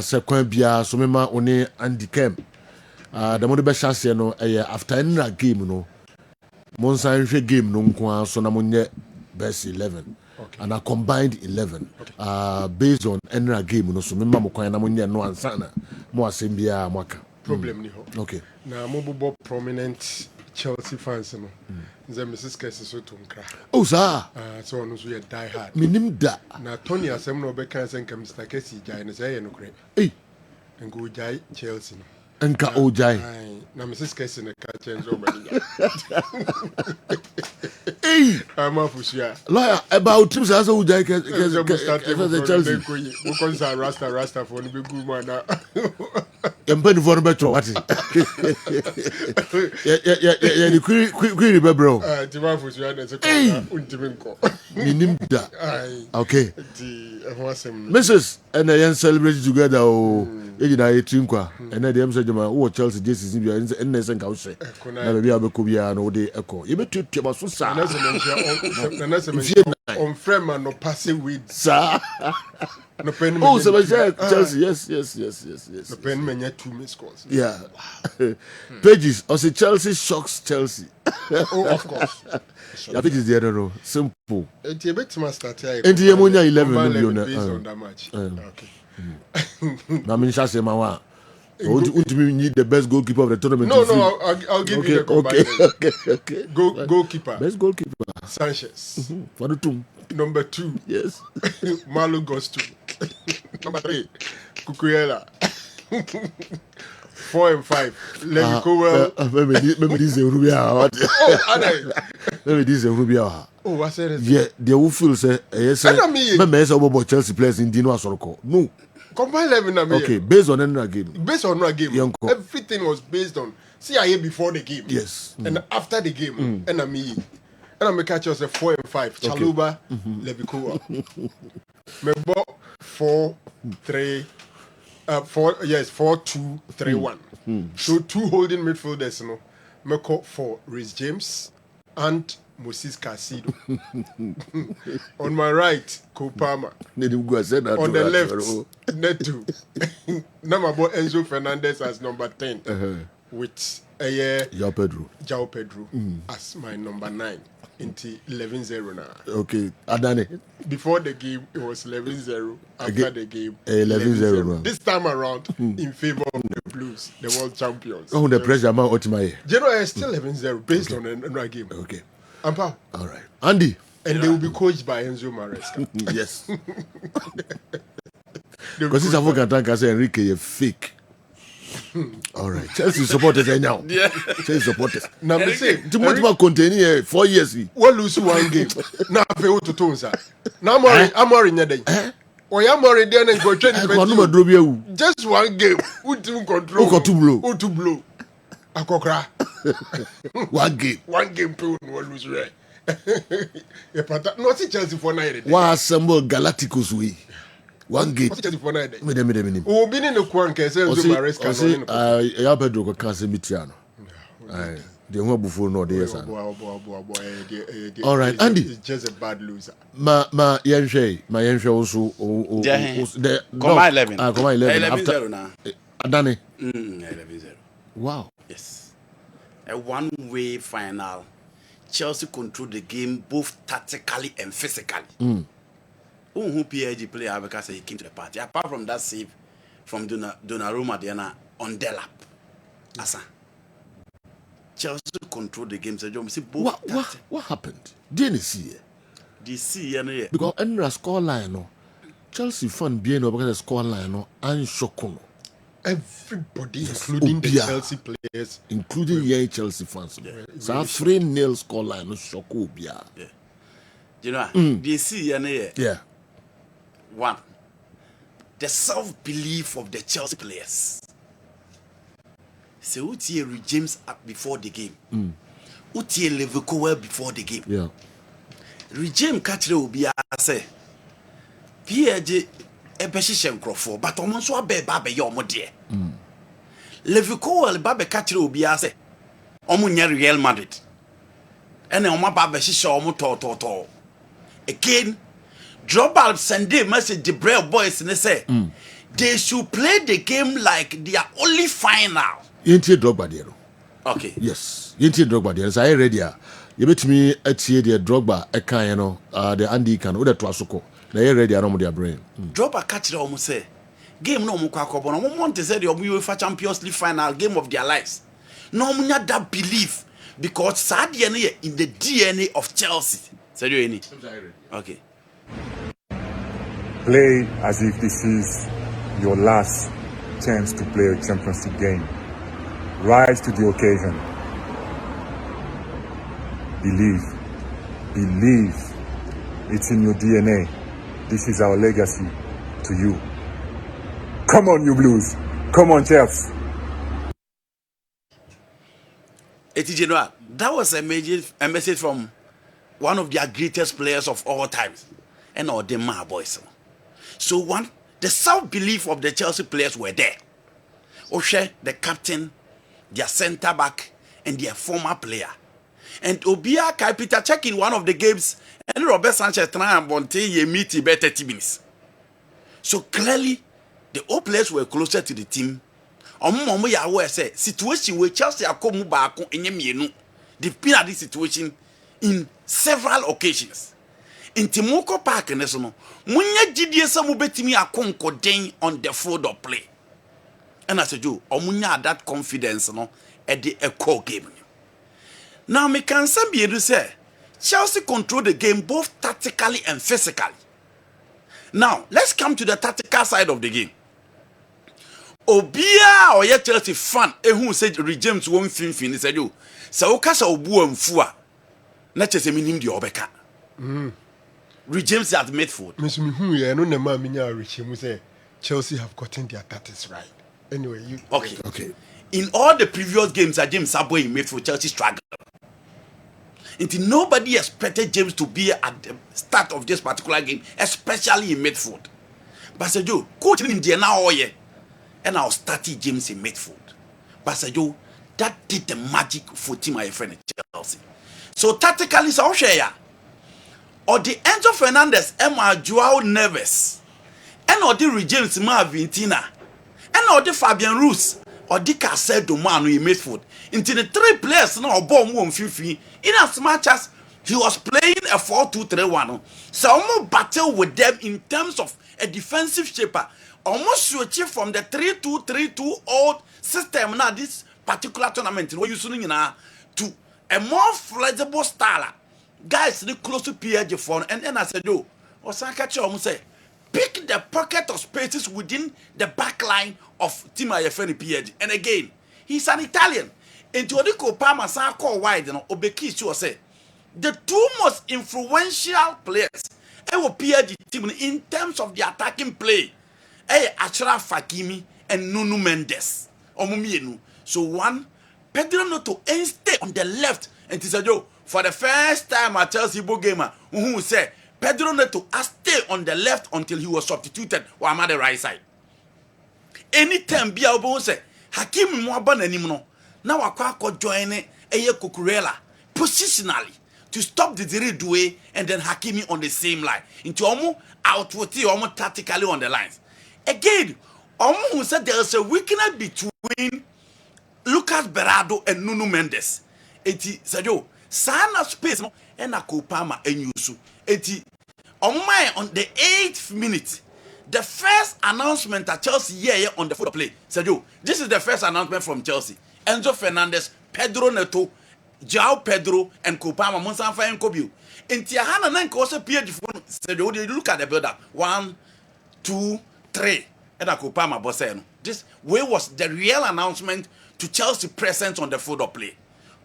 Sekwan bia so mema one Andy Kerm. The mo be chance no after any game no. Monsan hwe game no nko so na monye best 11. Okay. And a combined 11. Okay. Based on any game no so mema mo kwan na monye no ansa na mo asem bia mo aka. Problem ni ho. Okay. Na mo bobo prominent Chelsea fans no. Nze Mrs. Kessben so to nkra. Oh sir. So no so ye die hard. Minim da. Na Tony asem no be kan sen kam Mr. Kessben jai no say ye no kre. Eh. Ngo jai Chelsea no. Enka ojai. Na Mrs. Kessben ka change over the. Hey, I'm off for lawyer about trips as ojai Chelsea. We concern Rasta for the big man now. Empany for better what? Yeah, the query bro. Tima for sure that's a untiminko. Minimda. Okay. Mrs. and I celebrate together. Oh, you know, Trinkwa, and I am said, oh, Chelsea, this is in your innocent house. Maybe I'll be Kubia and all day echo. You better tip about so sad. On Freeman, no passing with sir. No pen. Oh, so Chelsea, yes. No pen, many 2 missed calls. Yeah. Pages, or say Chelsea shocks Chelsea. Oh, of course. I think it's the other row. Simple. And you bet to start here. And the ammonia 11 million based on that match. Okay. I mean, Shase Mawa. You need the best goalkeeper of the tournament. No, I'll give you the combined. Okay. Goalkeeper. Best goalkeeper. Sanchez. For the two. Number 2. Yes. Marlon Gostu. Number 3. Kukuyela. 4 and 5. Levi Cowell. Maybe this is a Rubia. Maybe this is a Rubia. Oh, I said it. Yeah, they will feel say yes. Maybe it's about Chelsea players in Dino Soroko. No. Combine 11. Okay, based on another game. Based on a game. Everything was based on CIA before the game. Yes. And after the game. And I'm me. And I'm catch us a 4 and 5. Chaluba, Levi Cowell. Mebo 4-2-3-1. So 2 holding midfielders, you know. Meko for Reece James and Moses Casido. On my right, Kopama. On the left, Neto. Number Enzo Fernandez as number 10. With João Pedro as my number 9. Into 11-0 now. Okay, Adane. Before the game, it was 11-0. After the game, 11-0. This time around, in favor of the Blues, the world champions. Oh, the pressure man Otimaye. General is still 11-0 based on another game. Okay. Ampa. All right. Andy. And they will be coached by Enzo Maresca. Yes. Because this African say Enrique is fake. All right. Chelsea supporters now. Yeah. Chelsea supporters. Now me say, too much more containing 4 years. We lose 1 game. Now fe o to tonsa. Now I'm worried nyadai. O ya worried there and go train the just 1 game. Who team control? Who to blow? Akokra. 1 game. 1 game pe we lose right. E pata no see Chelsea for 9. Wa assemble Galacticos we. 1 game. Me. Oh, been in the Kwan Kessben Enzo Maresca. João Pedro ko kan se mitiano. The one before no dey san. All right, Andy. He's just a bad loser. Ma yenhwe also the Combine 11. Combine 11 after now. Adane. 11-0. Wow. Yes. A one-way final. Chelsea controlled the game both tactically and physically. Who PSG player because he came to the party. Apart from that save from Donnarumma Diana on Delap. Asa. Chelsea controlled the game. So what happened? Didn't see it. Yeah. Because any score line no. Chelsea fan bien no because the score line no and shokuno. Everybody, including the Chelsea players, including young Chelsea fans. Yeah. So 3-0 score line no shoko bia. Yeah. You know, yeah. 1. The self-belief of the Chelsea players. So Reece James up before the game. Levi Cowell before the game. Yeah. Reece James catch will be say PSG ebeshishen crofo but omo so abeba be yo mo de. Levi Cowell ba be catch will be say omo nya Real Madrid. Ene omo ba be shisha omo to. Again, drop out send a message the Braille boys and they say they should play the game like their only final. Yenti Drogba there. Okay. Yes. Yenti Drogba there. So I ready. You bet me etie the Drogba eka you know the Andy can the Twasoko. Na you ready around their brain. Drogba catch the almost say game no mo kwakobo no mo want say the UEFA Champions League final game of their lives. No mo nya that belief because sad in the DNA of Chelsea. Say you any? Okay. Play as if this is your last chance to play a Champions League game. Rise to the occasion. Believe. It's in your DNA. This is our legacy to you. Come on, you Blues. Come on, Chelsea. General, that was a message from one of their greatest players of all times, and all the my boys. So the self-belief of the Chelsea players were there. Oshe, the captain, their centre back, and their former player. And Obia Peter check in one of the games, and Robert Sanchez try and Bonte ye meet about 30 minutes. So clearly, the old players were closer to the team. Omo ya aware say situation where Chelsea akomu baako enye mienu. They've been at this situation in several occasions. In Timoko Park and so no, munya gidie se mu betimi akonko den on the field of play. And as you omunya that confidence no at the echo game. Now me can be able to say Chelsea control the game both tactically and physically. Now let's come to the tactical side of the game. Obia or ye Chelsea fan who said James won't fin said you so kasa obu amfu a na chese minim de obeka James at midfield Miss me who ya no na ma minya reach mu say Chelsea have gotten their tactics right. Anyway, you okay. In all the previous games that James Sabo in midfield, Chelsea struggled. Until nobody expected James to be at the start of this particular game, especially in midfield. But Sergio, coach in India now, and I'll start James in midfield. But Sergio, that did the magic for team my friend at Chelsea. So tactically, so share. Or the Enzo Fernandez, Emma Joao Neves, and or the James Marvintina, and or the Fabian Ruiz, or the Cassette Domano in midfield. Into the three players now bomb 150 in as much as he was playing a 4-2-3-1. So almost battle with them in terms of a defensive shaper. Almost switching from the 3-2-3-2 old system now this particular tournament we're using now to a more flexible style. Guys, they close to PSG phone and then I said, "Yo, Osaka almost say pick the pocket of spaces within the back line of Team IFN PSG." And again, he's an Italian. And to the Palma call wide, Obeki sure say the two most influential players will PSG team in terms of the attacking play. Achraf Hakimi and Nuno Mendes. So one, Pedro Neto stay on the left. And he said, "Yo, for the first time at Chelsea gamer, who said Pedro Neto stay on the left until he was substituted or I'm at the right side. Anytime Bialbo say Hakimi Mwaban anymore. Now I could join a Cucurella positionally to stop the Due and then Hakimi on the same line. Into almost outwardly, almost tactically on the lines. Again, almost said there is a weakness between Lucas Berardo and Nuno Mendes. Eti said yo, sana space no and a Kopama and Yusu. Eti on the 8th minute. The first announcement at Chelsea on the foot play said yo, this is the first announcement from Chelsea. Enzo Fernandez, Pedro Neto, Joao Pedro, and Kopama Monsanfa and Kobu. In Tiahana Nanko also appeared said you look at the builder. 1, 2, 3. And a Kopama Bosseno. This way was the real announcement to Chelsea presence on the field of play.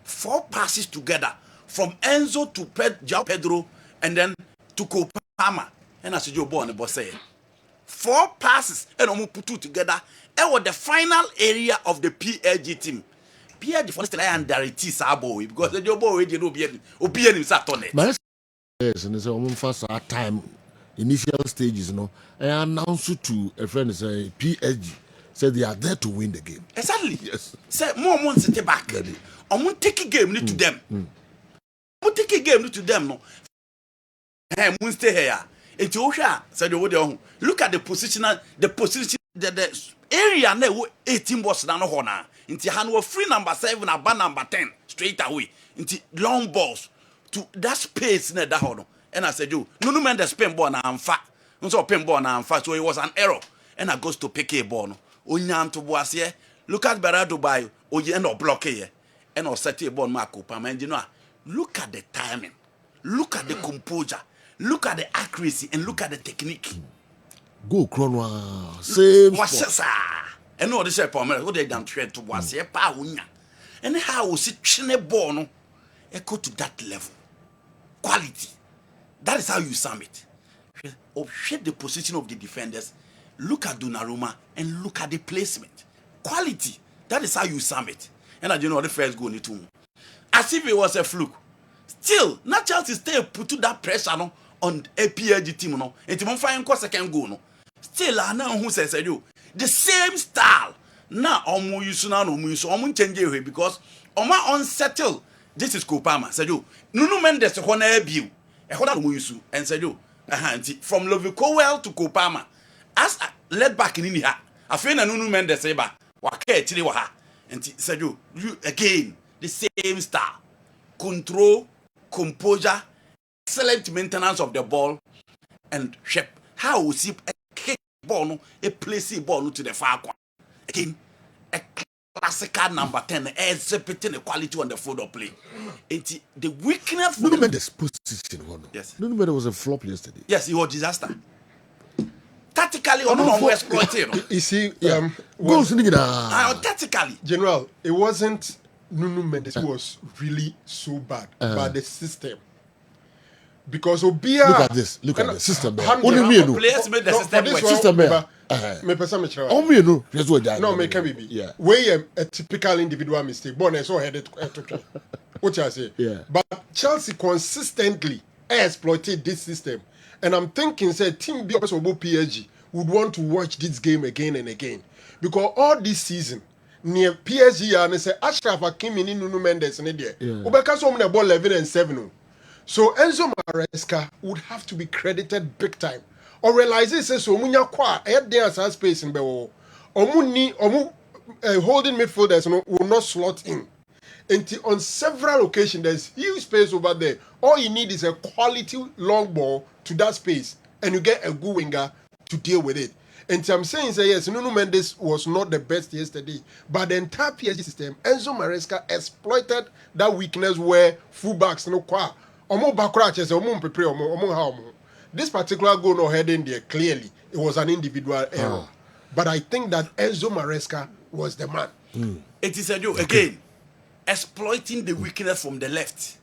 4 passes together from Enzo to Joao Pedro and then to Kopama. And as you born the Bosseno. 4 passes and almost put 2 together. It was the final area of the PSG team. PSG for the underity Sabo because the job already no be in Saturday. Yes, and it's almost first time initial stages, you know. I announced to a friend say PSG said they are there to win the game. Exactly. Yes. Say more months stay back. I'm gonna take a game to them. I'm gonna take a game to them. No. Hey, I'm stay here. It's Osha said look at the position the area na 18 boss na no ho na. Nti ha no free number 7 aba number 10 straight away. Nti long balls to that space na da ho no. And I said, you, no man the spin ball na amfa. Nso pin ball na amfa, so it was an error. And I goes to pick a ball no. Onyam to boas here. Look at Berardo by oye and block here. And or set a ball mark up. And you know, look at the timing. Look at the composure. Look at the accuracy and look at the technique. Go Cronwa. Same. What's and no this for me. What they done trade to was here pa unya. And how was it chine ball no? Echo to that level. Quality. That is how you sum it. Shade the position of the defenders. Look at Donnarumma and look at the placement. Quality. That is how you sum it. And I don't know the first goal into as if it was a fluke. Still, not Chelsea stay put to that pressure no, on a PSG team no. And Timon find second goal no. Still, I know who says you the same style. Now, omu use now no use omu change away because oma unsettled. This is Kopama. Said you. Nuno Mendes hona ebiu. E hona no use and said you. From Lovicowell to Kopama. As led back in India. I feel na Nuno Mendes eba. Wake chiri wa ha. And said you again the same style. Control, composure, excellent maintenance of the ball, and shape. How we see a kick ball, no, a place ball to the far corner. Again, a classical number 10, exhibiting the quality on the field of play. And the weakness. Nuno Mendes position. Yes. Nuno Mendes was a flop yesterday. Yes, it was disaster. Tactically, or no, we exploited. You see, goals tactically. General, it wasn't Nuno Mendes who was really so bad, but the system. Because Obia. Look at this. Look at the system. Players made the system work. System. No, me can be. Yeah. Where a typical individual mistake. Bonnet so headed to what I say. Yeah. But Chelsea consistently exploited this system. And I'm thinking, say, Team B also PSG would want to watch this game again and again. Because all this season, near PSG, and say, Ashraf Hakimi in Nuno Mendes in there. Ubeka so many ball 11 and 7. So Enzo Maresca would have to be credited big time. Or realize this is so munya kwa ahead there as space in Bewo. Omu holding midfielders will not slot in. And on several occasions, there's huge space over there. All you need is a quality long ball to that space, and you get a good winger to deal with it. And I'm saying, say yes, Nuno Mendes was not the best yesterday, but the entire PSG system, Enzo Maresca exploited that weakness where fullbacks no qua. This particular goal no head in there clearly it was an individual error, but I think that Enzo Maresca was the man. It is a joke again. Exploiting the weakness from the left.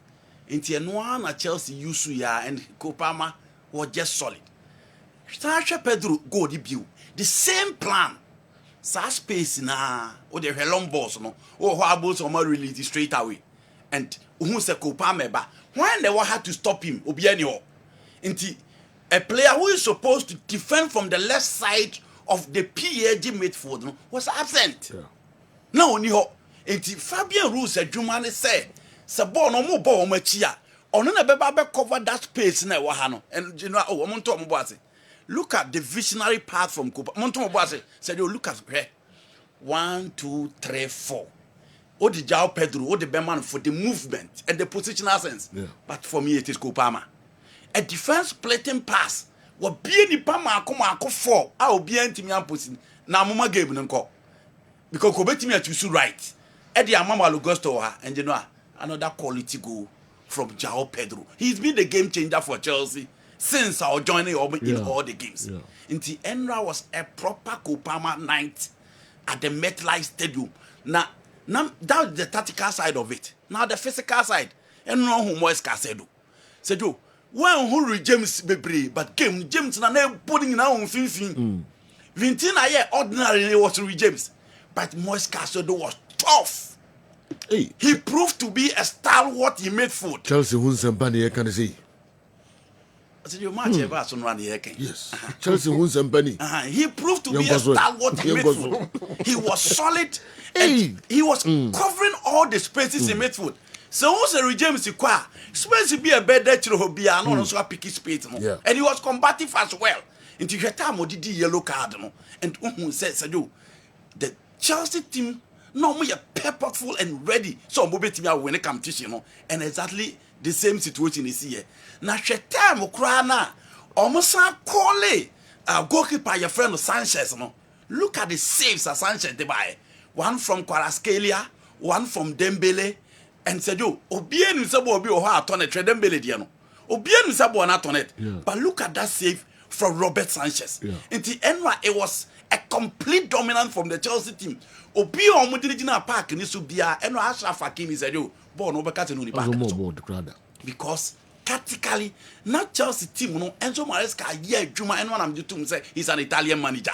Into Noana Chelsea Yusuya and Kopama was just solid. Sasha Pedro go debut. The same plan. Sa space na or the long balls no or how about or release straight away. And who se Kopama ba when they had to stop him Obianio. Into a player who is supposed to defend from the left side of the PSG midfield no, was absent. Yeah. No, Niho. Enti Fabian Ruiz adwuma ne say ball no mo ball machi a ono na be cover that space na wa ha no and you know oh mo nto mo boase look at the visionary path from Kupa mo nto mo boase said you look at here 1 2 3 4 Odi João Pedro Odi Berman for the movement and the positional sense but for me it is Kopama a defense splitting pass wo bie ni pa ma akoma 4 a obi antimi amposi na amoma game no nko because Kobetimi atusu right Eddie Amama Lugosto and you know another quality goal from João Pedro. He's been the game changer for Chelsea since our joining in all the games. Until Enra was a proper Kopama night at the MetLife Stadium. Now that's the tactical side of it. Now the physical side. Enra who was Casedo. Sedo when who James Bebre but game James na putting now on fin. Vintina yeah ordinarily was James. But Moise Caicedo was tough. Hey. He proved to be a stalwart in midfield. Chelsea wins and Penny, I can say. I said, you match ever soon run here. Yes. Chelsea wins and Penny. He proved to be a stalwart in midfield. He was solid. And he was covering all the spaces in midfield. So also James Ikwa, supposed to be a better to be an also a picky space. And he was combative as well. Into your time or did yellow card no and says the Chelsea team normally purposeful and ready. So mobile win a competition no and exactly the same situation is here. Now she timeokrana almost call goalkeeper your friend Sanchez no. Look at the saves that Sanchez they buy. One from Kvaratskhelia, one from Dembele, and said you Obienu sabo obi o ha turn it Dembele dia no. Obienu sabo na turn it. But look at that save from Robert Sanchez. In the end, it was a complete dominance from the Chelsea team. Obi omudinigina park ni subia eno Ashraf Hakimi said you ball no beka no ni back. Because tactically, not Chelsea team no Enzo Maresca yeah Juma and one I'm to say he's an Italian manager.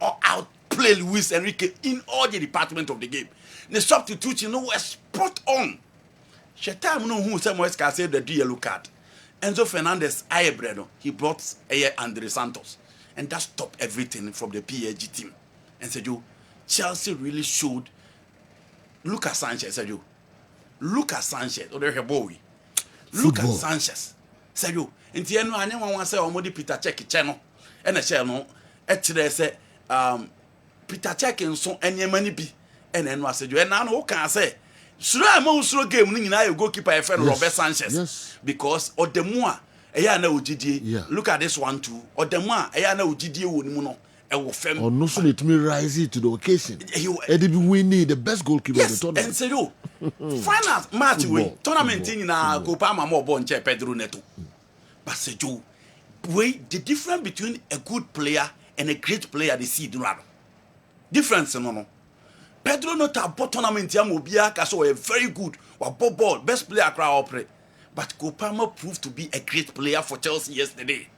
Or outplay Luis Enrique in all the department of the game. The substitution were spot on. Shetam no who said Maresca said the yellow card. Enzo Fernandez Ayebredo, he brought Andre Santos. And that stopped everything from the PSG team. And said you, Chelsea really showed Lucas Sanchez, said you. Lucas Sanchez, or the boy. Lucas Sanchez. Said you. In the end, I never want to say Omodi Peter Cech channel. And a channel, actually say Peter Cech and so any money be. And then I said you, and now who can say? Should I most game you goalkeeper a friend Robert Sanchez? Yes. Because or the more look at this one too. Or the more or no so let me rise it to the occasion. We need the best goalkeeper in the tournament. And say you final match tournament in Copa more born Pedro Neto. But say you wait the difference between a good player and a great player they see Naro. Difference no. Pedro Neto bought tournament Mobia Caso a very good or ball best player crowd operate. But Kopama proved to be a great player for Chelsea yesterday.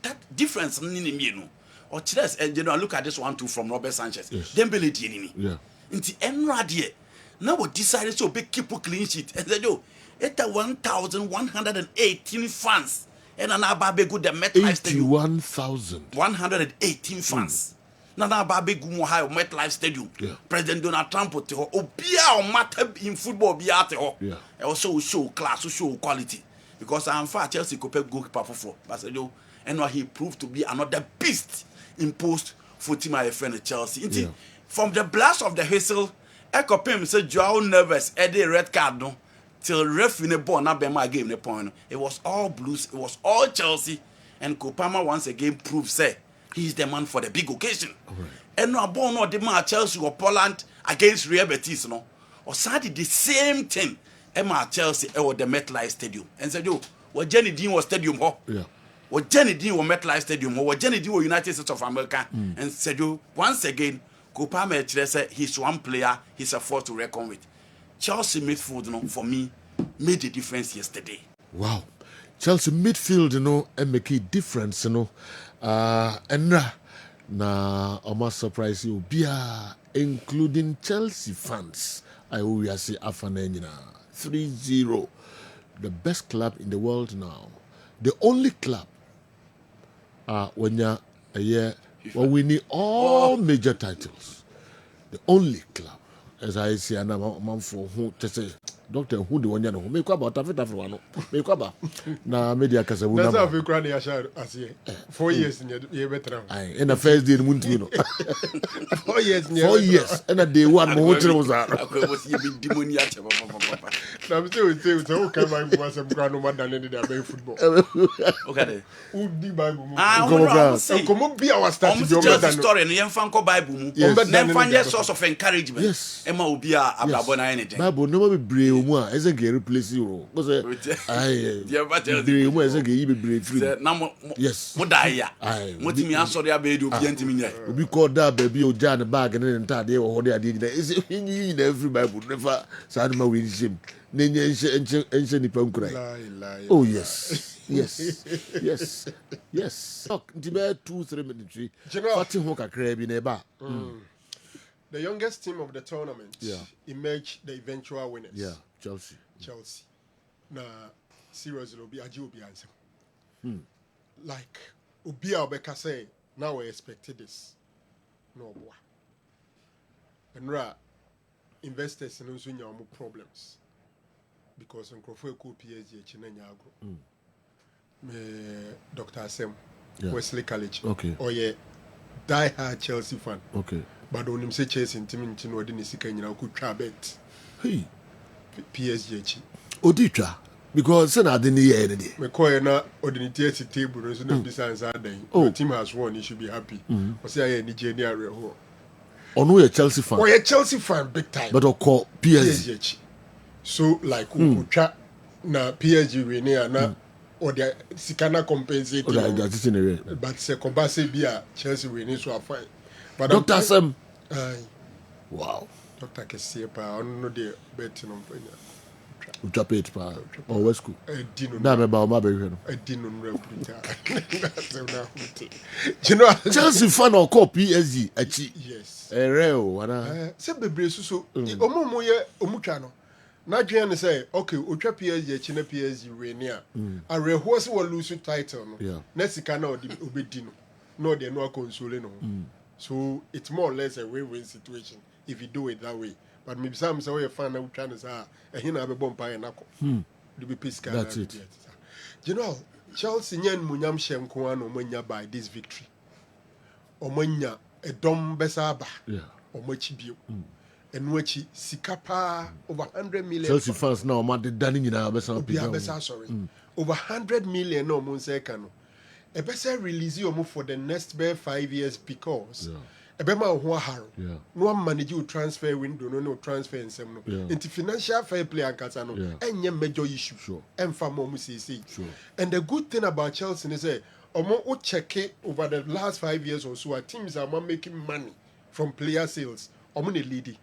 That difference no. Or Chelsea, and you know, look at this one too from Robert Sanchez. Yes. Dembele Tienini. Yeah. In the end radie. Now we decided to be keep a clean sheet. And said, yo, it's 1,118 fans. And an ababe good the MetLife Stadium. 81,000. 118 fans. Nana Babe Gumoha MetLife Stadium. Yeah. President Donald Trump to her. Obia or matter in football be at her. Yeah. Also show class, show quality. Because I'm far Chelsea could pay goalkeeper for. But said yo, and what he proved to be another beast imposed for team my friend Chelsea. Yeah. From the blast of the whistle, Ekopim said Joao Neves Eddie red card no till ref in the ball na be my game the point. It was all Blues, it was all Chelsea, and Kopama once again proved say he's the man for the big occasion. Right. And no born no the man Chelsea or Poland against Real Betis no. Or started the same thing. Emma Chelsea or the MetLife Stadium. And said yo, what Jenny Dean was stadium ho. Yeah. What Jenny Dean was MetLife Stadium or what Jenny Dean was United States of America. And said yo, once again, Kopama said he's one player, he's a force to reckon with. Chelsea midfield, you know, for me, made the difference yesterday. Wow. Chelsea midfield, you know, and make a difference, you know. And na almost surprise you, including Chelsea fans. I always say Afanenina 3-0. The best club in the world now. The only club when you're a year we need all major titles. The only club. As I say, and I'm for who to say, Doctor, who the one you know, make about Africa, make about na media Kessben. That's how we cry as 4 years in your veteran. In the first day, you know. 4 years, 4 years, and a day one more was that. I'm still saying, so can I was some grandma than any other football? Okay. Who be Bible? Come on, be our story and the Yanfanko Bible. Then find your source of encouragement. Yes. Emma will be a anything. Bible never be brave. As a gay replace you. I brave as a gay be brave. Yes. Mudaya. Mutimi answer their baby. We call that baby or Jan bag and then entire day or they did. Is in every Bible never sad my win him. Ancient cry. Oh, yes. Yes. Yes. Yes. Tiber 2-3 minutes. Fatty Hoka crab in a bar. The youngest team of the tournament emerged the eventual winners. Yeah, Chelsea. Now, seriously, Obi answer. Like, Ubia Obeka say, now we expected this. No, boy. And investors in Uzunya more problems. Because in Crofo PSG, Chinanya agro. Dr. Asem. Wesley College. Okay. Or yeah, die-hard Chelsea fan. Okay. But when him say Chelsea in team in or didn't see Kenya could try bet Hey. PSG. Oditra. Because I didn't hear anything. Me call na ordinary table so no besides that day. Your team has won, you should be happy. Or say I need area ho. Or no, a Chelsea fan. Or a Chelsea fan big time. But I call PSG. So like try na PSG we near na or the Sikana compensate. But se compensate be a Chelsea we need so fine. But Dr. Sam. Wow. Dr. Kessben on no the betting on Kenya. Drop it, pa. Or West School. Dino. Nah, me ba my baby. Dino real you know, Chelsea fan or call PSG. yes. Real, wana. Se bebre so omo ye omutwa no. Na dwen say okay, otwa PSG echi na PSG we ni a. Areho se wo lose title no. Yeah. Na sika na obedi no. No dey no console no. So it's more or less a win-win situation if you do it that way. But maybe some say we fan na trying to say ehina na be bomb na ko. The be peace card. That's it. You know, Chelsea nyen munyam hyenko an omanya by this victory. Omanya edom besaba. Yeah. Omachi bio. Enuachi sikapa over 100 million. Chelsea fans now ma de dani nyina besa sorry. Over 100 million no mo say kan no. E be say release you for the next 5 years because ebema ho haro no manage you transfer window no transfer nsem no into financial fair play ankasa no enye major issue emfa mo say and the good thing about Chelsea is say omo o check it over the last 5 years or so our teams are making money from player sales omo ne lead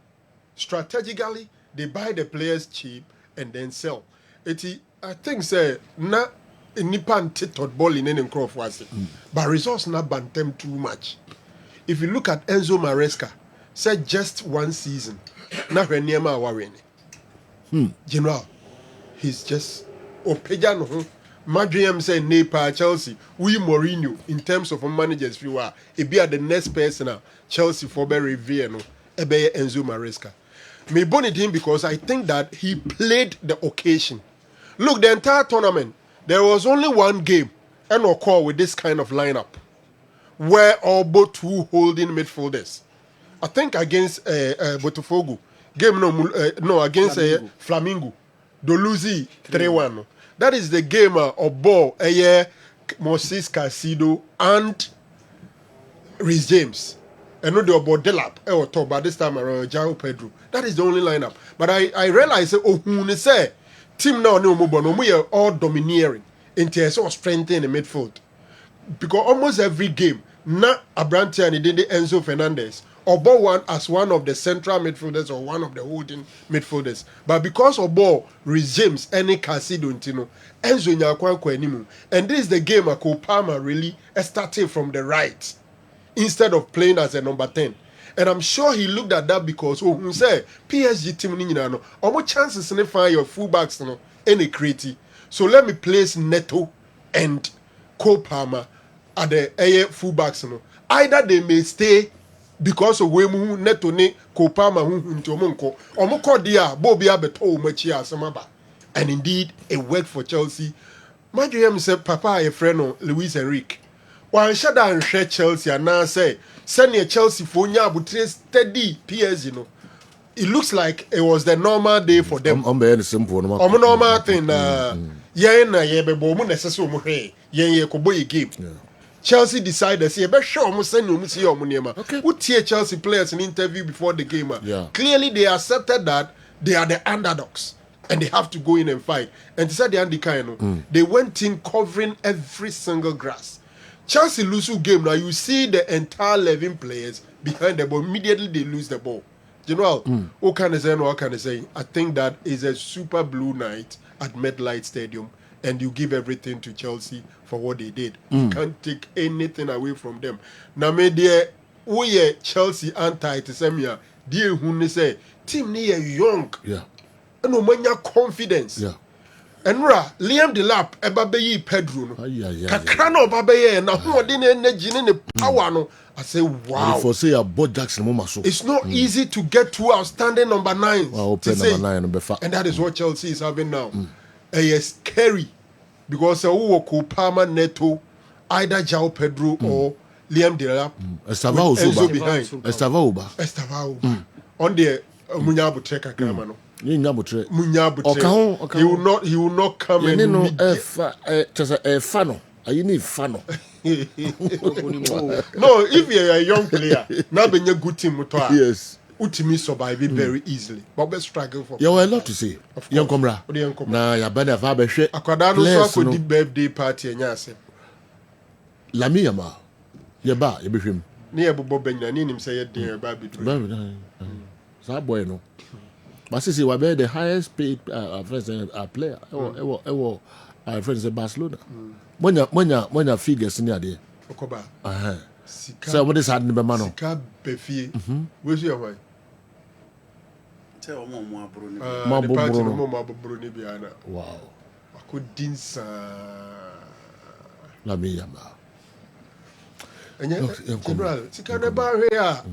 strategically they buy the players cheap and then sell it I think say na nipa ntitot ball in any crop was but results na bantem too much. If you look at Enzo Maresca, said just one season, na hweniema awawene. General, he's just opeja no. Madriam say Nepa Chelsea, we Mourinho in terms of managers we were. It be at the next person Chelsea for be revere no. Ebe Enzo Maresca. Me bonnet him because I think that he played the occasion. Look, the entire tournament, there was only one game and no call with this kind of lineup. Where all but two holding midfielders. I think against Botafogo. Game no against Flamengo. Doluzi 3-1. That is the game of ball Moses Casido and Reece James. And no the about Delap or top by this time around Jao Pedro. That is the only lineup. But I realize say team now no more we are all domineering into so strengthening the midfield. Because almost every game na Abrante and the Enzo Fernandez Obo one as one of the central midfielders or one of the holding midfielders. But because Obo resumes any Casido Ntino, Enzo Nyakwankwa Nimu. And this is the game Palmer really started from the right instead of playing as a number 10. And I'm sure he looked at that because who say PSG team ni no omo chances in find your fullbacks no any creative. So let me place Neto and Palmer at the fullbacks no. Either they may stay because of wemu Neto ne Palmer nti omo ko dia Bobby abeto omachi asemaba. And indeed it worked for Chelsea. Madriam said papa a friend of Luis Enrique. One shada and share Chelsea and now say send your Chelsea for nya steady PSG no. It looks like it was the normal day for them. I'm simple. Normal thing yeah na ye be bo mu necessary mu hwe ye ko boy game. Chelsea decided say be sure mu send mu see omo niema. Who tie Chelsea players in interview before the game. Clearly they accepted that they are the underdogs and they have to go in and fight. And to say the Andy Kaino, they went in covering every single grass. Chelsea lose game now. You see the entire 11 players behind the ball. Immediately they lose the ball. General, what can I say? What can I say? I think that is a super blue night at MetLife Stadium, and you give everything to Chelsea for what they did. You can't take anything away from them. Now, me dear, we Chelsea anti-Tesemia. Dear, who say team ni young, and no mania confidence. And Liam Delap, Ebabeyi Pedro, no. Kakrano Babeye, na who didn't energy in the power, no. I say, wow. For say about Jackson, it's not easy to get two outstanding number 9s. And that is what Chelsea is having now. Yes, scary. Because Palmer, Neto, either João Pedro or Liam Delap. Estava Enzo behind. Estava Uba. On the Munyabutre kakama no. Ni nyabotre. Munyabutre. He will not come and and no just a fano. You need fano. No, if you're a young player, now be a good team mutoa. Yes. Utimi survive very easily. But we struggle for. You have a lot to say. Young Comra. Na ya bana fa be hwe. Akwada no so akodi birthday party enya ase. Lami yama. Ye ba ye be hwem. Ne ye bobo benya ne nim say ye den ba be do. Sa boy no. But see we be the highest paid player. Ewo friends in Barcelona. Monya figures ni ade. Okoba. So what is happening be man no? Sika befie. We see why. Tell omo abro ni. The party no mo abro ni bia na. Wow. Akodin sa. La mi yamba. Enye general sika na ba hwe a.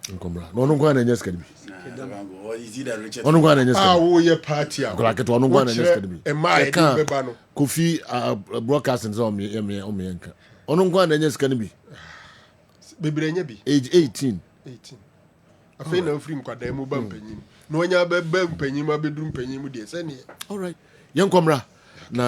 Nkombra. No no kwa na nyes kadi bi. Is it a Richard? Ono kwa na nyes kadi. Wo ye party a. Kola keto ono kwa na nyes kadi bi. E ma e di beba no. Kofi broadcasting so me yanka. Ono kwa na nyes kadi bi. Bebere nya bi. Age 18. Afei na ofrim kwada mu ba mpanyin. No nya ba mpanyin ma beduru mpanyin mu de se ne. All right. Yankomra na